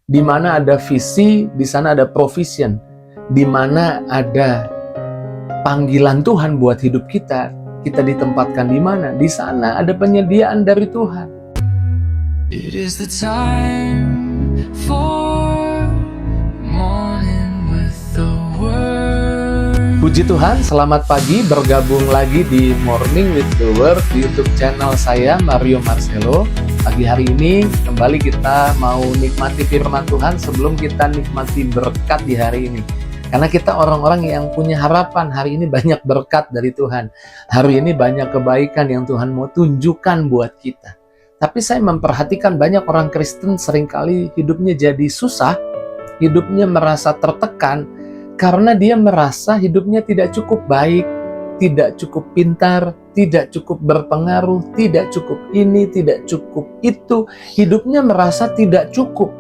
Di mana ada visi, di sana ada provision. Di mana ada panggilan Tuhan buat hidup kita, kita ditempatkan di mana? Di sana ada penyediaan dari Tuhan. It is the time for morning with the word. Puji Tuhan, selamat pagi, bergabung lagi di Morning with the Word di YouTube channel saya, Mario Marcelo. Pagi hari ini kembali kita mau nikmati firman Tuhan sebelum kita nikmati berkat di hari ini. Karena kita orang-orang yang punya harapan, hari ini banyak berkat dari Tuhan. Hari ini banyak kebaikan yang Tuhan mau tunjukkan buat kita. Tapi saya memperhatikan banyak orang Kristen seringkali hidupnya jadi susah, hidupnya merasa tertekan, karena dia merasa hidupnya tidak cukup baik, tidak cukup pintar, tidak cukup berpengaruh, tidak cukup ini, tidak cukup itu. Hidupnya merasa tidak cukup.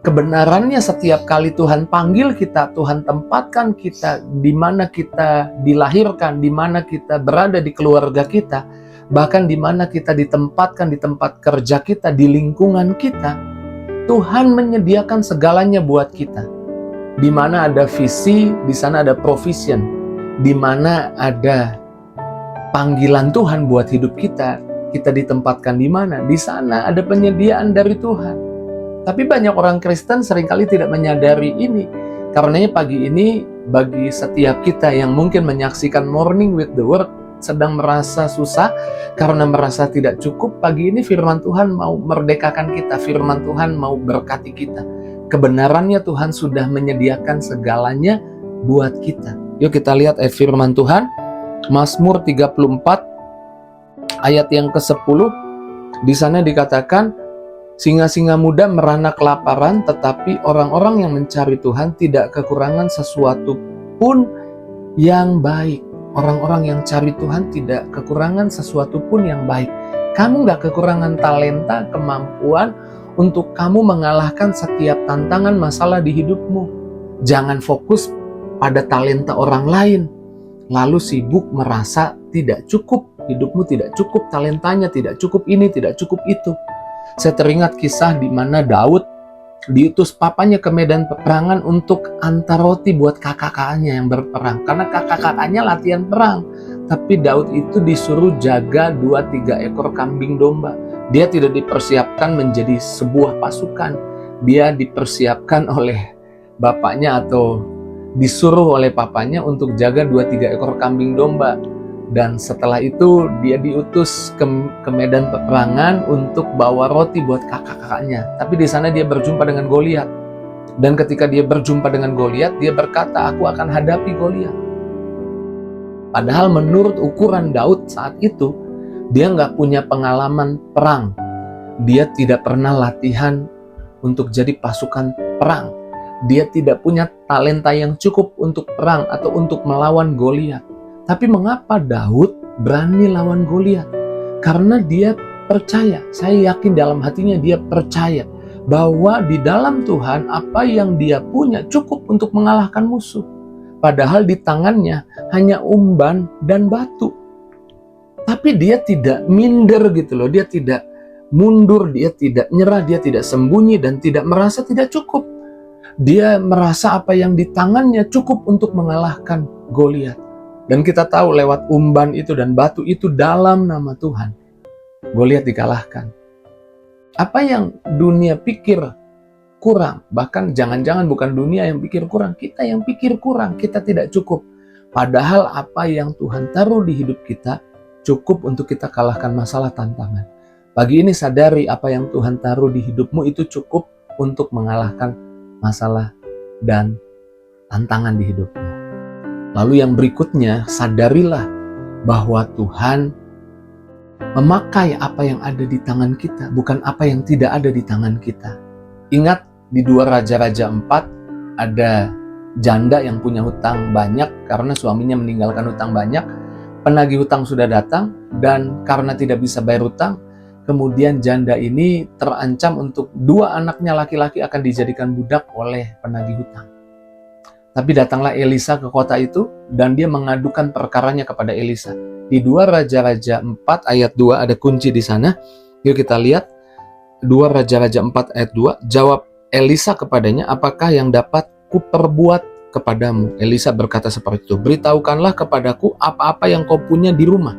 Kebenarannya setiap kali Tuhan panggil kita, Tuhan tempatkan kita di mana kita dilahirkan, di mana kita berada di keluarga kita, bahkan di mana kita ditempatkan di tempat kerja kita, di lingkungan kita, Tuhan menyediakan segalanya buat kita. Di mana ada visi, di sana ada provision. Di mana ada panggilan Tuhan buat hidup kita, kita ditempatkan di mana? Di sana ada penyediaan dari Tuhan. Tapi banyak orang Kristen seringkali tidak menyadari ini. Karenanya pagi ini bagi setiap kita yang mungkin menyaksikan Morning with the Word sedang merasa susah karena merasa tidak cukup, pagi ini firman Tuhan mau merdekakan kita, firman Tuhan mau berkati kita. Kebenarannya Tuhan sudah menyediakan segalanya buat kita. Yuk kita lihat firman Tuhan, Mazmur 34 ayat yang ke-10. Di sana dikatakan, singa-singa muda merana kelaparan, tetapi orang-orang yang mencari Tuhan tidak kekurangan sesuatu pun yang baik. Orang-orang yang cari Tuhan tidak kekurangan sesuatu pun yang baik. Kamu gak kekurangan talenta, kemampuan untuk kamu mengalahkan setiap tantangan masalah di hidupmu. Jangan fokus pada talenta orang lain, lalu sibuk merasa tidak cukup. Hidupmu tidak cukup, talentanya tidak cukup ini, tidak cukup itu. Saya teringat kisah di mana Daud diutus papanya ke medan peperangan untuk antar roti buat kakak-kakaknya yang berperang. Karena kakak-kakaknya latihan perang. Tapi Daud itu disuruh jaga 2-3 ekor kambing domba. Dia tidak dipersiapkan menjadi sebuah pasukan. Dia dipersiapkan oleh bapaknya atau disuruh oleh papanya untuk jaga 2-3 ekor kambing domba. Dan setelah itu dia diutus ke medan peperangan untuk bawa roti buat kakak-kakaknya. Tapi di sana dia berjumpa dengan Goliat. Dan ketika dia berjumpa dengan Goliat, dia berkata, aku akan hadapi Goliat. Padahal menurut ukuran Daud saat itu, dia nggak punya pengalaman perang. Dia tidak pernah latihan untuk jadi pasukan perang. Dia tidak punya talenta yang cukup untuk perang atau untuk melawan Goliat. Tapi mengapa Daud berani lawan Goliat? Karena dia percaya, saya yakin dalam hatinya dia percaya bahwa di dalam Tuhan apa yang dia punya cukup untuk mengalahkan musuh. Padahal di tangannya hanya umban dan batu. Tapi dia tidak minder gitu loh, dia tidak mundur, dia tidak nyerah, dia tidak sembunyi dan tidak merasa tidak cukup. Dia merasa apa yang di tangannya cukup untuk mengalahkan Goliat. Dan kita tahu lewat umban itu dan batu itu dalam nama Tuhan, Goliat dikalahkan. Apa yang dunia pikir kurang, bahkan jangan-jangan bukan dunia yang pikir kurang, kita yang pikir kurang, kita tidak cukup. Padahal apa yang Tuhan taruh di hidup kita cukup untuk kita kalahkan masalah tantangan. Pagi ini sadari apa yang Tuhan taruh di hidupmu itu cukup untuk mengalahkan masalah dan tantangan di hidupmu. Lalu yang berikutnya, sadarilah bahwa Tuhan memakai apa yang ada di tangan kita, bukan apa yang tidak ada di tangan kita. Ingat di 2 Raja-Raja 4 ada janda yang punya hutang banyak karena suaminya meninggalkan hutang banyak. Penagih hutang sudah datang dan karena tidak bisa bayar hutang, kemudian janda ini terancam untuk 2 anaknya laki-laki akan dijadikan budak oleh penagih hutang. Tapi datanglah Elisa ke kota itu dan dia mengadukan perkaranya kepada Elisa. Di 2 Raja-Raja 4 ayat 2 ada kunci di sana. Yuk kita lihat 2 Raja-Raja 4 ayat 2. Jawab Elisa kepadanya, apakah yang dapat kuperbuat kepadamu? Elisa berkata seperti itu, beritahukanlah kepadaku apa-apa yang kau punya di rumah.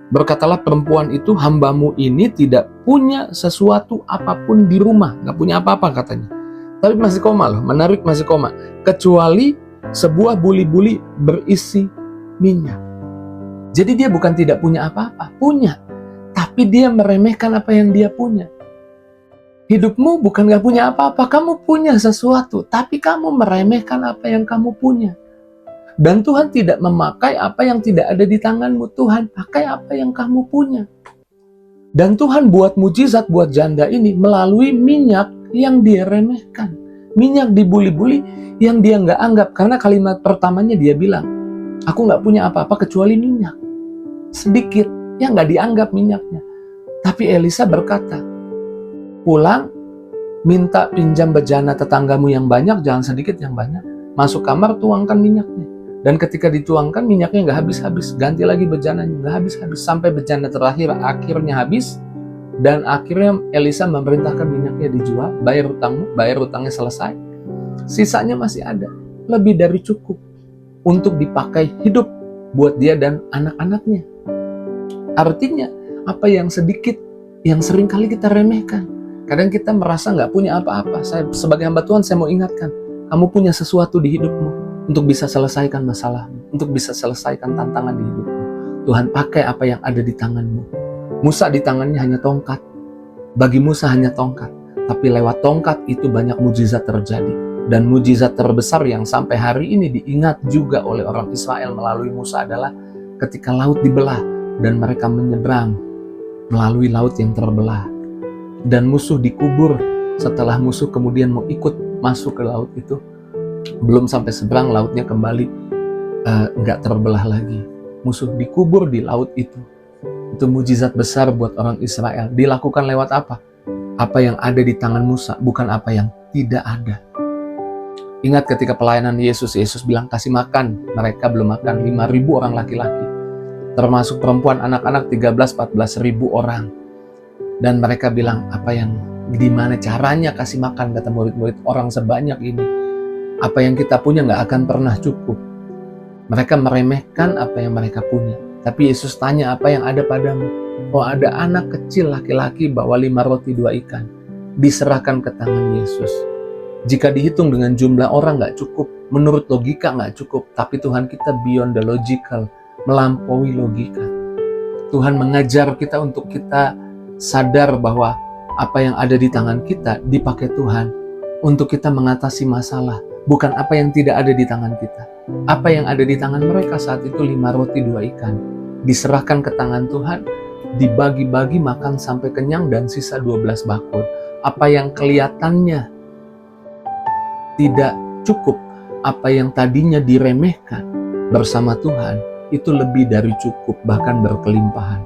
Berkatalah perempuan itu, hambamu ini tidak punya sesuatu apapun di rumah. Gak punya apa-apa katanya. Tapi masih koma loh, menarik masih koma. Kecuali sebuah buli-buli berisi minyak. Jadi dia bukan tidak punya apa-apa, punya. Tapi dia meremehkan apa yang dia punya. Hidupmu bukan gak punya apa-apa, kamu punya sesuatu. Tapi kamu meremehkan apa yang kamu punya. Dan Tuhan tidak memakai apa yang tidak ada di tanganmu. Tuhan pakai apa yang kamu punya. Dan Tuhan buat mujizat buat janda ini melalui minyak yang dia remehkan. Minyak dibuli-buli yang dia nggak anggap. Karena kalimat pertamanya dia bilang, aku nggak punya apa-apa kecuali minyak. Sedikit, yang nggak dianggap minyaknya. Tapi Elisa berkata, pulang, minta pinjam bejana tetanggamu yang banyak, jangan sedikit yang banyak. Masuk kamar, tuangkan minyaknya. Dan ketika dituangkan, minyaknya nggak habis-habis. Ganti lagi bejananya, nggak habis-habis. Sampai bejana terakhir akhirnya habis. Dan akhirnya Elisa memerintahkan minyaknya dijual, bayar hutangnya selesai. Sisanya masih ada, lebih dari cukup untuk dipakai hidup buat dia dan anak-anaknya. Artinya, apa yang sedikit, yang sering kali kita remehkan. Kadang kita merasa nggak punya apa-apa. Saya sebagai hamba Tuhan, saya mau ingatkan, kamu punya sesuatu di hidupmu untuk bisa selesaikan masalahmu, untuk bisa selesaikan tantangan di hidupmu. Tuhan pakai apa yang ada di tanganmu. Musa di tangannya hanya tongkat. Bagi Musa hanya tongkat. Tapi lewat tongkat itu banyak mujizat terjadi. Dan mujizat terbesar yang sampai hari ini diingat juga oleh orang Israel melalui Musa adalah ketika laut dibelah dan mereka menyeberang melalui laut yang terbelah. Dan musuh dikubur setelah musuh kemudian mau ikut masuk ke laut itu. Belum sampai seberang, lautnya kembali nggak terbelah lagi. Musuh dikubur di laut itu. Itu mujizat besar buat orang Israel. Dilakukan lewat apa? Apa yang ada di tangan Musa, bukan apa yang tidak ada. Ingat ketika pelayanan Yesus bilang kasih makan. Mereka belum makan, 5.000 orang laki-laki. Termasuk perempuan, anak-anak 13-14 ribu orang. Dan mereka bilang, gimana caranya kasih makan, kata murid-murid, orang sebanyak ini. Apa yang kita punya nggak akan pernah cukup. Mereka meremehkan apa yang mereka punya. Tapi Yesus tanya, apa yang ada padamu? Oh, ada anak kecil laki-laki bawa 5 roti 2 ikan. Diserahkan ke tangan Yesus. Jika dihitung dengan jumlah orang nggak cukup. Menurut logika nggak cukup. Tapi Tuhan kita beyond the logical. Melampaui logika. Tuhan mengajar kita untuk kita sadar bahwa apa yang ada di tangan kita dipakai Tuhan untuk kita mengatasi masalah. Bukan apa yang tidak ada di tangan kita. Apa yang ada di tangan mereka saat itu 5 roti 2 ikan. Diserahkan ke tangan Tuhan, dibagi-bagi makan sampai kenyang dan sisa 12 bakul. Apa yang kelihatannya tidak cukup, apa yang tadinya diremehkan bersama Tuhan, itu lebih dari cukup, bahkan berkelimpahan.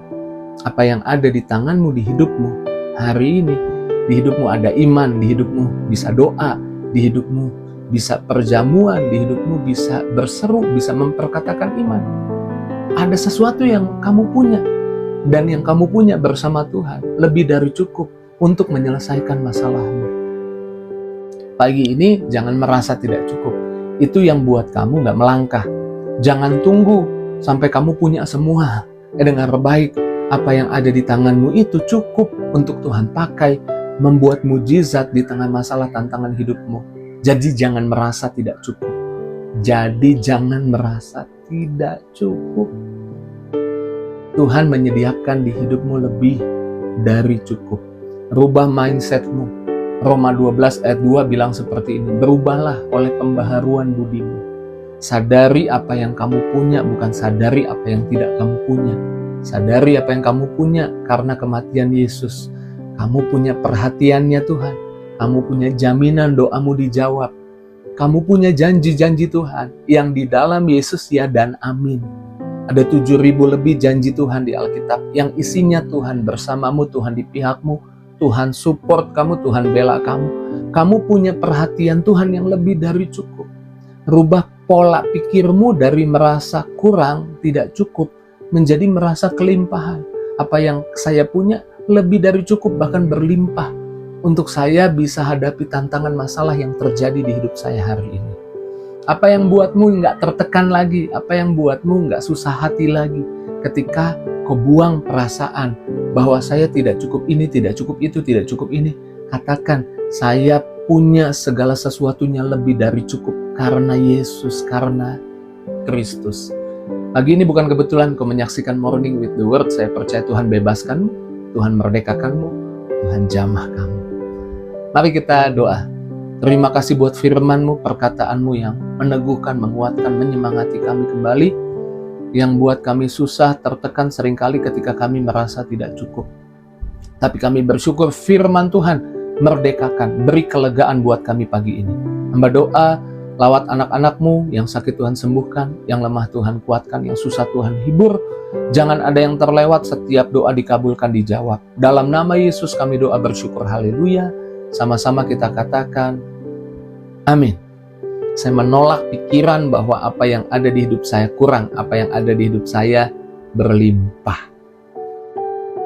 Apa yang ada di tanganmu, di hidupmu hari ini, di hidupmu ada iman, di hidupmu bisa doa, di hidupmu bisa perjamuan, di hidupmu bisa berseru, bisa memperkatakan iman. Ada sesuatu yang kamu punya, dan yang kamu punya bersama Tuhan lebih dari cukup untuk menyelesaikan masalahmu. Pagi ini jangan merasa tidak cukup. Itu yang buat kamu gak melangkah. Jangan tunggu sampai kamu punya semua. Dengar baik, apa yang ada di tanganmu itu cukup untuk Tuhan pakai membuat mujizat di tengah masalah tantangan hidupmu. Jadi jangan merasa tidak cukup. Jadi jangan merasa tidak cukup. Tuhan menyediakan di hidupmu lebih dari cukup. Rubah mindsetmu. Roma 12 ayat 2 bilang seperti ini. Berubahlah oleh pembaharuan budimu. Sadari apa yang kamu punya, bukan sadari apa yang tidak kamu punya. Sadari apa yang kamu punya karena kematian Yesus. Kamu punya perhatiannya Tuhan. Kamu punya jaminan doamu dijawab. Kamu punya janji-janji Tuhan yang di dalam Yesus ya dan amin. Ada 7.000 lebih janji Tuhan di Alkitab yang isinya Tuhan bersamamu, Tuhan di pihakmu, Tuhan support kamu, Tuhan bela kamu. Kamu punya perhatian Tuhan yang lebih dari cukup. Rubah pola pikirmu dari merasa kurang, tidak cukup, menjadi merasa kelimpahan. Apa yang saya punya lebih dari cukup, bahkan berlimpah. untuk saya bisa hadapi tantangan masalah yang terjadi di hidup saya hari ini? Apa yang buatmu nggak tertekan lagi? Apa yang buatmu nggak susah hati lagi ketika kau buang perasaan bahwa saya tidak cukup ini, tidak cukup itu, tidak cukup ini? Katakan, saya punya segala sesuatunya lebih dari cukup karena Yesus, karena Kristus. Pagi ini bukan kebetulan kau menyaksikan Morning with the Word. Saya percaya Tuhan bebaskanmu, Tuhan merdekakanmu, Tuhan jamah kamu. Mari kita doa. Terima kasih buat firman-Mu, perkataan-Mu yang meneguhkan, menguatkan, menyemangati kami kembali, yang buat kami susah, tertekan seringkali ketika kami merasa tidak cukup. Tapi kami bersyukur firman Tuhan merdekakan, beri kelegaan buat kami pagi ini. Hamba doa, lawat anak-anak-Mu yang sakit Tuhan sembuhkan, yang lemah Tuhan kuatkan, yang susah Tuhan hibur. Jangan ada yang terlewat, setiap doa dikabulkan, dijawab. Dalam nama Yesus kami doa bersyukur, haleluya. Sama-sama kita katakan, amin. Saya menolak pikiran bahwa apa yang ada di hidup saya kurang, apa yang ada di hidup saya berlimpah.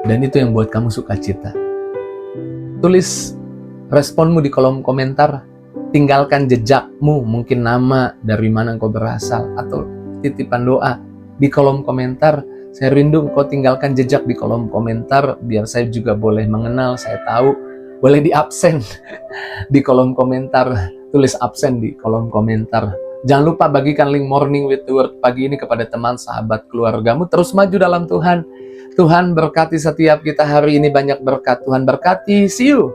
Dan itu yang buat kamu sukacita. Tulis responmu di kolom komentar, tinggalkan jejakmu, mungkin nama, dari mana engkau berasal, atau titipan doa di kolom komentar. Saya rindu engkau tinggalkan jejak di kolom komentar, biar saya juga boleh mengenal, saya tahu. Boleh di absen di kolom komentar, tulis absen di kolom komentar. Jangan lupa bagikan link Morning with the Word pagi ini kepada teman, sahabat, keluargamu. Terus maju dalam Tuhan. Tuhan berkati setiap kita hari ini, banyak berkat. Tuhan berkati, see you.